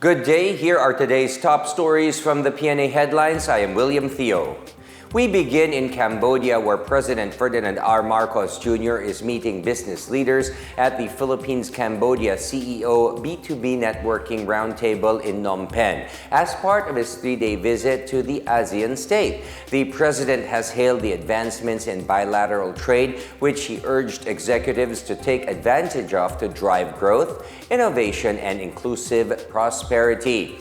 Good day, here are today's top stories from the Pna Headlines. I am William Theo. We begin in Cambodia, where President Ferdinand R. Marcos Jr. is meeting business leaders at the Philippines-Cambodia CEO B2B Networking Roundtable in Phnom Penh as part of his three-day visit to the ASEAN state. The president has hailed the advancements in bilateral trade, which he urged executives to take advantage of to drive growth, innovation, and inclusive prosperity.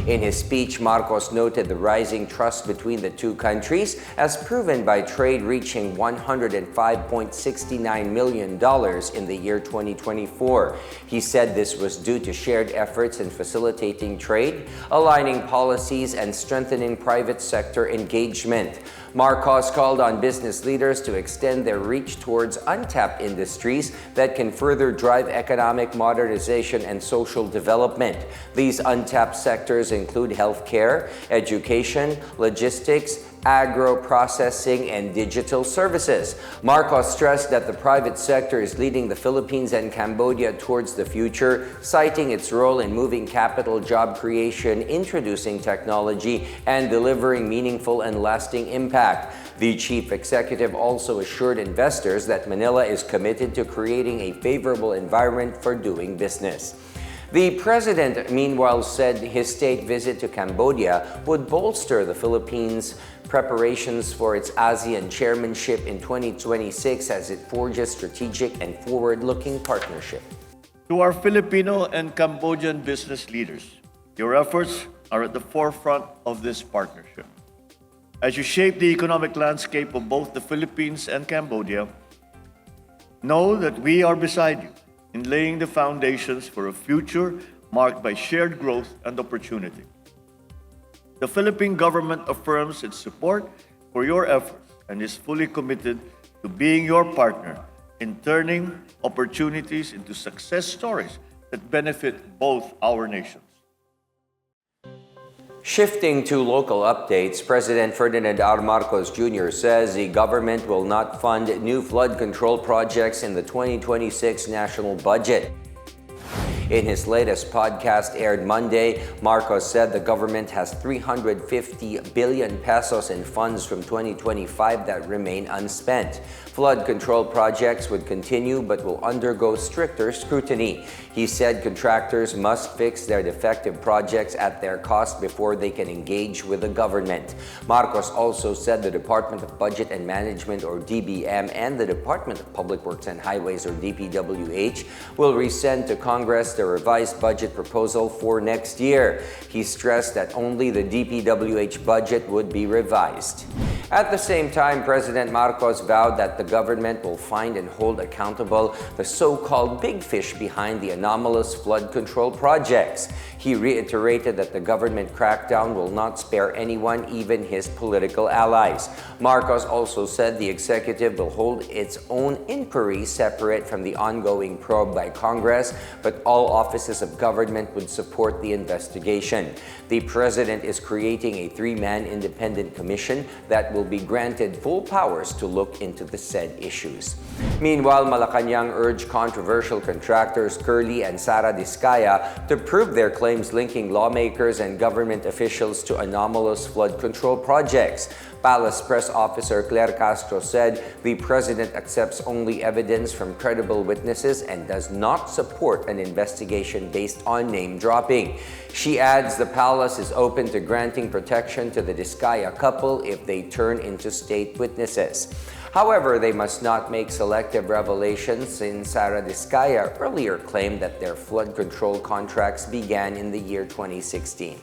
In his speech, Marcos noted the rising trust between the two countries as proven by trade reaching $105.69 million in the year 2024. He said this was due to shared efforts in facilitating trade, aligning policies, and strengthening private sector engagement. Marcos called on business leaders to extend their reach towards untapped industries that can further drive economic modernization and social development. These untapped sectors include healthcare, education, logistics, agro-processing, and digital services. Marcos stressed that the private sector is leading the Philippines and Cambodia towards the future, citing its role in moving capital, job creation, introducing technology, and delivering meaningful and lasting impact. The chief executive also assured investors that Manila is committed to creating a favorable environment for doing business. The president, meanwhile, said his state visit to Cambodia would bolster the Philippines' preparations for its ASEAN chairmanship in 2026 as it forges strategic and forward-looking partnership. To our Filipino and Cambodian business leaders, your efforts are at the forefront of this partnership. As you shape the economic landscape of both the Philippines and Cambodia, know that we are beside you in laying the foundations for a future marked by shared growth and opportunity. The Philippine government affirms its support for your efforts and is fully committed to being your partner in turning opportunities into success stories that benefit both our nations. Shifting to local updates, President Ferdinand R. Marcos Jr. says the government will not fund new flood control projects in the 2026 national budget. In his latest podcast aired Monday, Marcos said the government has 350 billion pesos in funds from 2025 that remain unspent. Flood control projects would continue but will undergo stricter scrutiny. He said contractors must fix their defective projects at their cost before they can engage with the government. Marcos also said the Department of Budget and Management, or DBM, and the Department of Public Works and Highways, or DPWH, will resend to Congress the revised budget proposal for next year. He stressed that only the DPWH budget would be revised. At the same time, President Marcos vowed that the government will find and hold accountable the so-called big fish behind the anomalous flood control projects. He reiterated that the government crackdown will not spare anyone, even his political allies. Marcos also said the executive will hold its own inquiry separate from the ongoing probe by Congress, but all offices of government would support the investigation. The president is creating a three-man independent commission that will be granted full powers to look into the said issues. Meanwhile, Malacanang urged controversial contractors Curly and Sara Discaya to prove their claims linking lawmakers and government officials to anomalous flood control projects. Palace Press Officer Claire Castro said the president accepts only evidence from credible witnesses and does not support an investigation based on name dropping. She adds the palace is open to granting protection to the Discaya couple if they turn into state witnesses. However, they must not make selective revelations, since Sara Discaya earlier claimed that their flood control contracts began in the year 2016.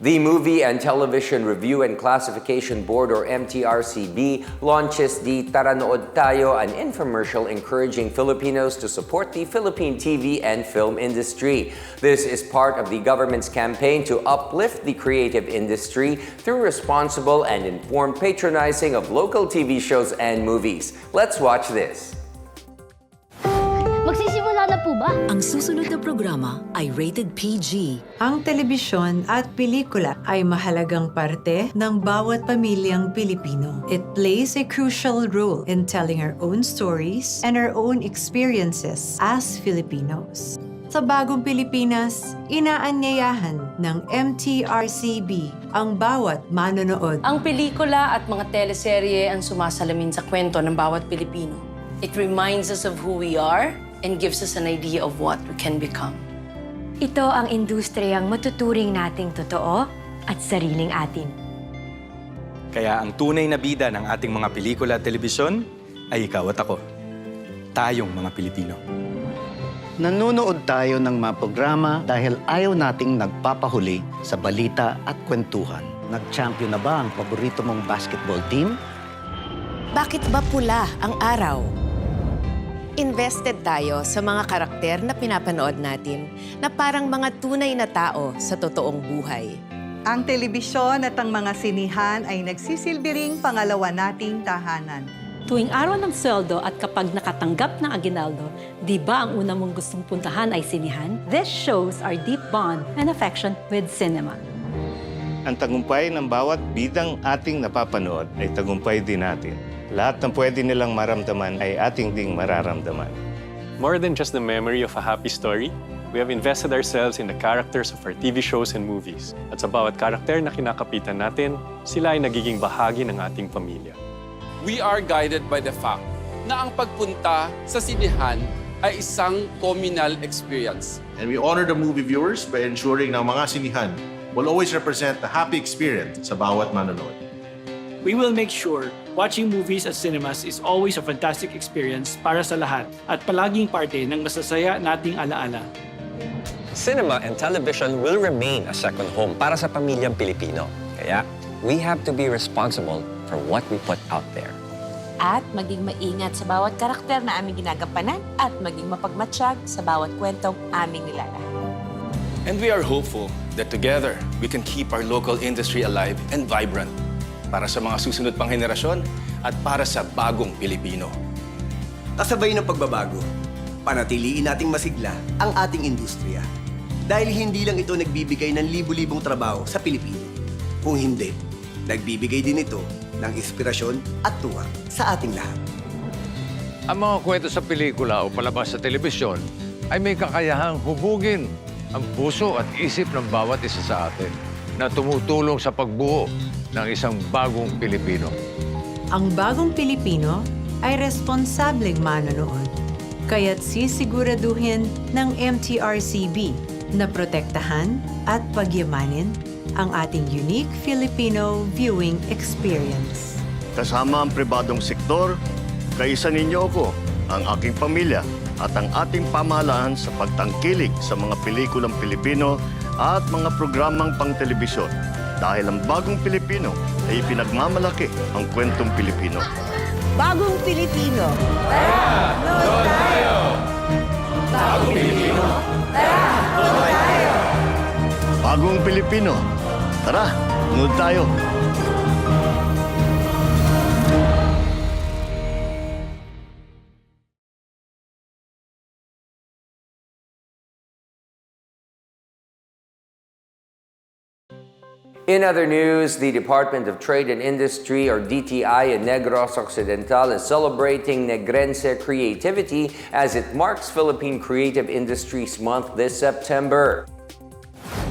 The Movie and Television Review and Classification Board, or MTRCB, launches the Tara Nood Tayo, an infomercial encouraging Filipinos to support the Philippine TV and film industry. This is part of the government's campaign to uplift the creative industry through responsible and informed patronizing of local TV shows and movies. Let's watch this. Magsisimula na po ba? Ang susunod na programa ay rated PG. Ang telebisyon at pelikula ay mahalagang parte ng bawat pamilyang Pilipino. It plays a crucial role in telling our own stories and our own experiences as Filipinos. Sa bagong Pilipinas, inaanyayahan ng MTRCB ang bawat manonood. Ang pelikula at mga teleserye ang sumasalamin sa kwento ng bawat Pilipino. It reminds us of who we are and gives us an idea of what we can become. Ito ang industriyang matuturing nating totoo at sariling atin. Kaya ang tunay na bida ng ating mga pelikula at telebisyon ay ikaw at ako. Tayong mga Pilipino. Nanonood tayo ng mga programa dahil ayaw nating nagpapahuli sa balita at kwentuhan. Nag-champion na ba ang paborito mong basketball team? Bakit ba pula ang araw? Invested tayo sa mga karakter na pinapanood natin na parang mga tunay na tao sa totoong buhay. Ang telebisyon at ang mga sinihan ay nagsisilbi ring pangalawa nating tahanan. Tuwing araw ng sweldo at kapag nakatanggap ng aginaldo, di ba ang una mong gustong puntahan ay sinihan? This shows our deep bond and affection with cinema. Ang tagumpay ng bawat bidang ating napapanood ay tagumpay din natin. Lahat ng pwede nilang maramdaman ay ating ding mararamdaman. More than just the memory of a happy story, we have invested ourselves in the characters of our TV shows and movies. At sa bawat karakter na kinakapitan natin, sila ay nagiging bahagi ng ating pamilya. We are guided by the fact na ang pagpunta sa sinihan ay isang communal experience. And we honor the movie viewers by ensuring na ang mga sinihan will always represent a happy experience sa bawat manonood. We will make sure watching movies at cinemas is always a fantastic experience para sa lahat at palaging parte ng masasaya nating alaala. Cinema and television will remain a second home para sa pamilyang Pilipino. Kaya, we have to be responsible for what we put out there. At maging maingat sa bawat karakter na aming ginagampanan at maging mapagmatsyag sa bawat kwentong aming nilalahad. And we are hopeful that together, we can keep our local industry alive and vibrant para sa mga susunod pang henerasyon at para sa bagong Pilipino. Kasabay ng pagbabago, panatiliin nating masigla ang ating industriya. Dahil hindi lang ito nagbibigay ng libu-libong trabaho sa Pilipino. Kung hindi, nagbibigay din ito ng inspirasyon at tuwa sa ating lahat. Ang mga kwento sa pelikula o palabas sa telebisyon ay may kakayahang hubugin ang puso at isip ng bawat isa sa atin na tumutulong sa pagbuo ng isang bagong Pilipino. Ang bagong Pilipino ay responsableng manonood. Kaya't sisiguraduhin ng MTRCB na protektahan at pagyamanin ang ating unique Filipino viewing experience. Kasama ang pribadong sektor, kaisa ninyo ako, ang aking pamilya at ang ating pamahalaan sa pagtangkilik sa mga pelikulang Pilipino at mga programang pang-telebisyon. Dahil ang bagong Pilipino ay pinagmamalaki ang kwentong Pilipino. Bagong Pilipino! Tara! Nood tayo! Bagong Pilipino! Tara! Nood tayo! Bagong Pilipino! Tara, nood tayo! In other news, the Department of Trade and Industry, or DTI, in Negros Occidental is celebrating Negrense creativity as it marks Philippine Creative Industries Month this September.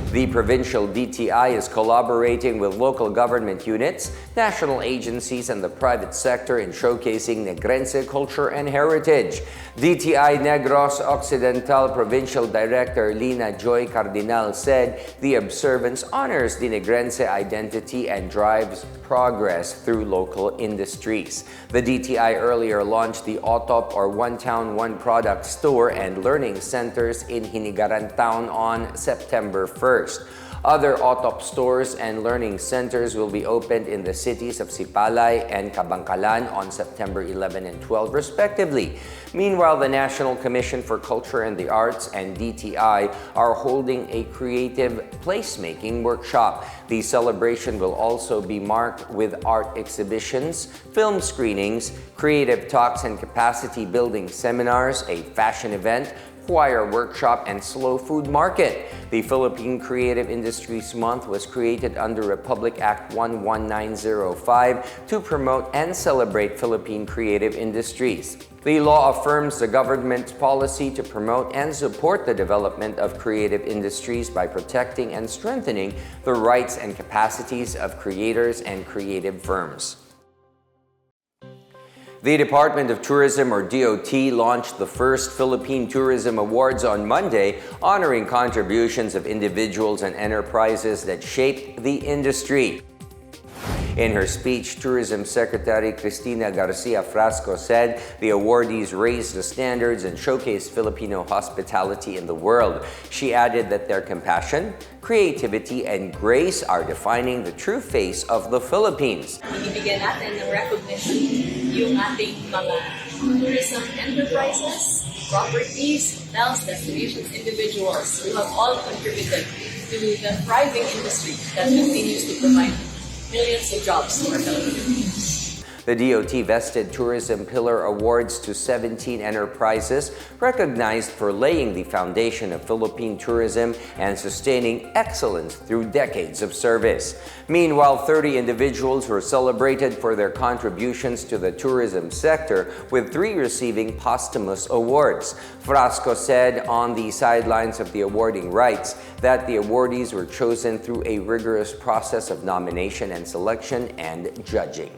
The provincial DTI is collaborating with local government units, national agencies, and the private sector in showcasing Negrense culture and heritage. DTI Negros Occidental Provincial Director Lina Joy Cardinal said the observance honors the Negrense identity and drives progress through local industries. The DTI earlier launched the OTOP, or One Town, One Product store and learning centers in Hinigaran Town on September 1st. Other OTOP stores and learning centers will be opened in the cities of Sipalay and Kabangkalan on September 11 and 12, respectively. Meanwhile, the National Commission for Culture and the Arts and DTI are holding a creative placemaking workshop. The celebration will also be marked with art exhibitions, film screenings, creative talks and capacity building seminars, a fashion event, choir workshop, and slow food market. The Philippine Creative Industries Month was created under Republic Act 11905 to promote and celebrate Philippine creative industries. The law affirms the government's policy to promote and support the development of creative industries by protecting and strengthening the rights and capacities of creators and creative firms. The Department of Tourism, or DOT, launched the first Philippine Tourism Awards on Monday, honoring contributions of individuals and enterprises that shaped the industry. In her speech, Tourism Secretary Cristina Garcia Frasco said the awardees raised the standards and showcased Filipino hospitality in the world. She added that their compassion, creativity, and grace are defining the true face of the Philippines. Ibigyan natin ng recognition yung ating mga tourism enterprises, properties, hotels, destinations, individuals who have all contributed to the thriving industry that continues to provide millions of jobs to our Philippines. The DOT vested Tourism Pillar Awards to 17 enterprises recognized for laying the foundation of Philippine tourism and sustaining excellence through decades of service. Meanwhile, 30 individuals were celebrated for their contributions to the tourism sector, with 3 receiving posthumous awards. Frasco said on the sidelines of the awarding rites that the awardees were chosen through a rigorous process of nomination and selection and judging.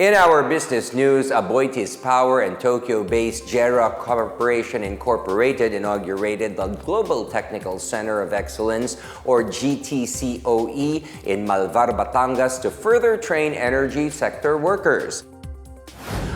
In our business news, Aboitiz Power and Tokyo-based JERA Corporation Incorporated inaugurated the Global Technical Center of Excellence, or GTCOE, in Malvar, Batangas to further train energy sector workers.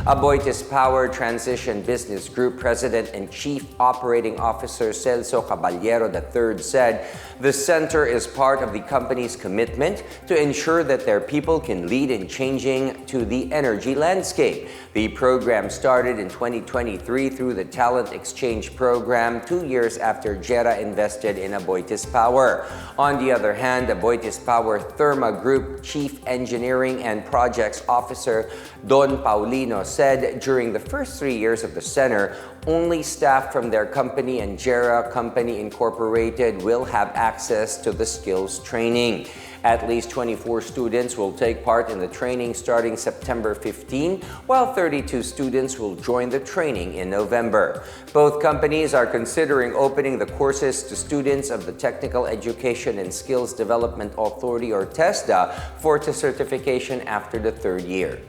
Aboitiz Power Transition Business Group President and Chief Operating Officer Celso Caballero III said the center is part of the company's commitment to ensure that their people can lead in changing to the energy landscape. The program started in 2023 through the Talent Exchange Program 2 years after JERA invested in Aboitiz Power. On the other hand, Aboitiz Power Therma Group Chief Engineering and Projects Officer Don Paulino said during the first 3 years of the center, only staff from their company and JERA Company Incorporated will have access to the skills training. At least 24 students will take part in the training starting September 15, while 32 students will join the training in November. Both companies are considering opening the courses to students of the Technical Education and Skills Development Authority, or TESDA, for certification after the 3rd year.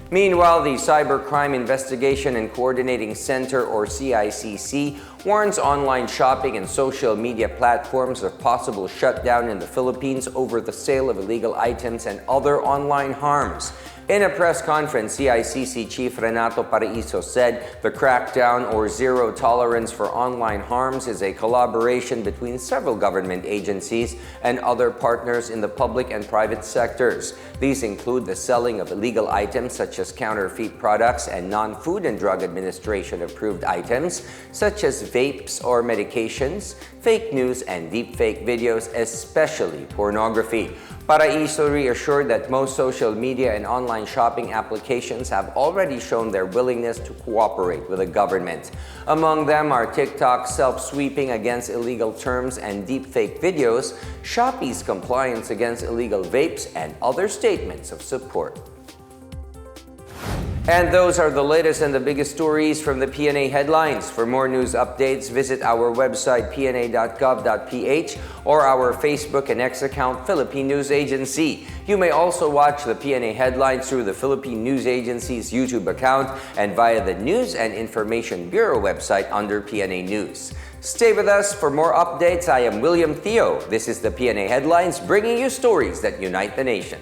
Meanwhile, the Cybercrime Investigation and Coordinating Center, or CICC, warns online shopping and social media platforms of possible shutdown in the Philippines over the sale of illegal items and other online harms. In a press conference, CICC Chief Renato Paraiso said the crackdown, or zero tolerance for online harms, is a collaboration between several government agencies and other partners in the public and private sectors. These include the selling of illegal items such as counterfeit products and non-Food and Drug Administration approved items such as vapes or medications, fake news, and deepfake videos, especially pornography. Paraiso reassured that most social media and online shopping applications have already shown their willingness to cooperate with the government. Among them are TikTok's self-sweeping against illegal terms and deepfake videos, Shopee's compliance against illegal vapes, and other statements of support. And those are the latest and the biggest stories from the PNA headlines. For more news updates, visit our website pna.gov.ph or our Facebook and X account, Philippine News Agency. You may also watch the PNA headlines through the Philippine News Agency's YouTube account and via the News and Information Bureau website under PNA News. Stay with us for more updates. I am William Theo. This is the PNA Headlines, bringing you stories that unite the nation.